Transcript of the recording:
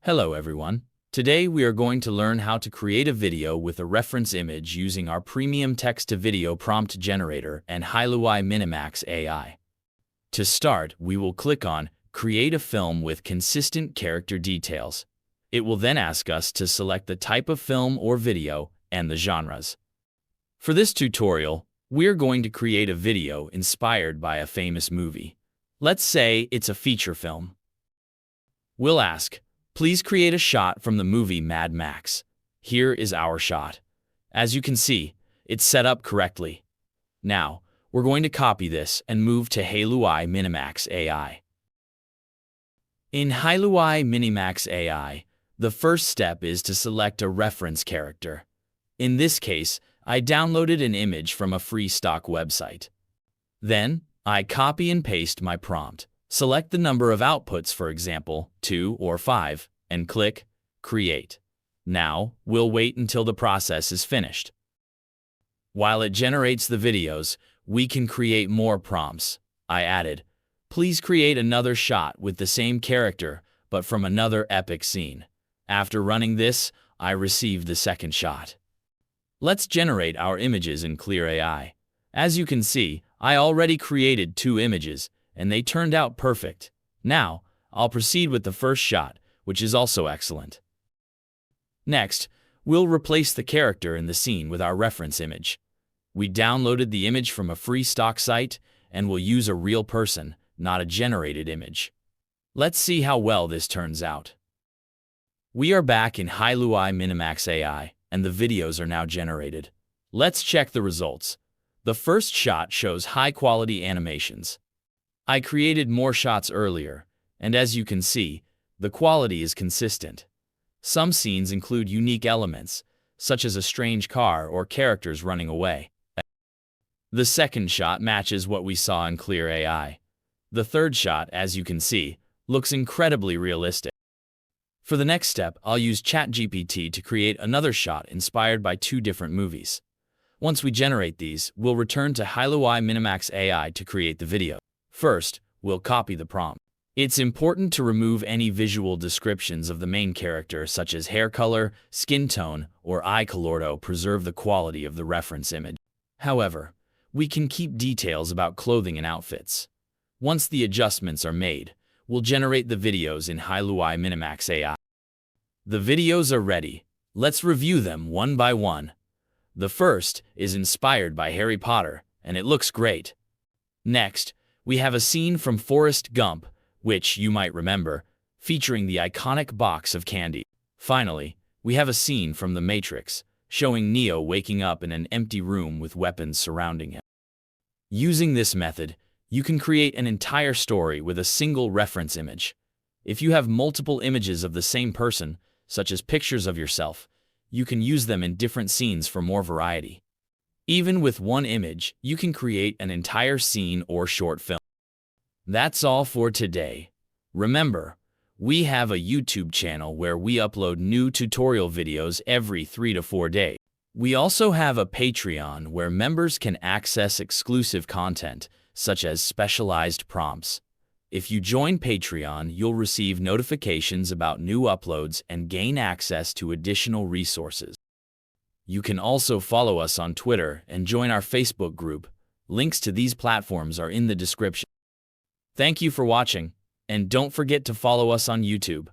Hello everyone. Today we are going to learn how to create a video with a reference image using our Premuim text-to-video prompt generator and Hailuoai Minimax AI. To start, we will click on Create a film with consistent character details. It will then ask us to select the type of film or video and the genres. For this tutorial, we're going to create a video inspired by a famous movie. Let's say it's a feature film. We'll ask, please create a shot from the movie Mad Max. Here is our shot. As you can see, it's set up correctly. Now, we're going to copy this and move to Hailuoai Minimax AI. In Hailuoai Minimax AI, the first step is to select a reference character. In this case, I downloaded an image from a free stock website. Then, I copy and paste my prompt. Select the number of outputs, for example, 2 or 5, and click Create. Now, we'll wait until the process is finished. While it generates the videos, we can create more prompts. I added, please create another shot with the same character, but from another epic scene. After running this, I received the second shot. Let's generate our images in Clear AI. As you can see, I already created 2 images, and they turned out perfect. Now, I'll proceed with the first shot, which is also excellent. Next, we'll replace the character in the scene with our reference image. We downloaded the image from a free stock site, and we'll use a real person, not a generated image. Let's see how well this turns out. We are back in Hailuoai Minimax AI, and the videos are now generated. Let's check the results. The first shot shows high-quality animations. I created more shots earlier, and as you can see, the quality is consistent. Some scenes include unique elements, such as a strange car or characters running away. The second shot matches what we saw in Clear AI. The third shot, as you can see, looks incredibly realistic. For the next step, I'll use ChatGPT to create another shot inspired by 2 different movies. Once we generate these, we'll return to Hailuoai Minimax AI to create the video. First, we'll copy the prompt. It's important to remove any visual descriptions of the main character such as hair color, skin tone, or eye color to preserve the quality of the reference image. However, we can keep details about clothing and outfits. Once the adjustments are made, we'll generate the videos in Hailuoai Minimax AI. The videos are ready. Let's review them one by one. The first is inspired by Harry Potter, and it looks great. Next, we have a scene from Forrest Gump, which you might remember, featuring the iconic box of candy. Finally, we have a scene from The Matrix, showing Neo waking up in an empty room with weapons surrounding him. Using this method, you can create an entire story with a single reference image. If you have multiple images of the same person, such as pictures of yourself, you can use them in different scenes for more variety. Even with one image, you can create an entire scene or short film. That's all for today. Remember, we have a YouTube channel where we upload new tutorial videos every 3 to 4 days. We also have a Patreon where members can access exclusive content, such as specialized prompts. If you join Patreon, you'll receive notifications about new uploads and gain access to additional resources. You can also follow us on Twitter and join our Facebook group. Links to these platforms are in the description. Thank you for watching, and don't forget to follow us on YouTube.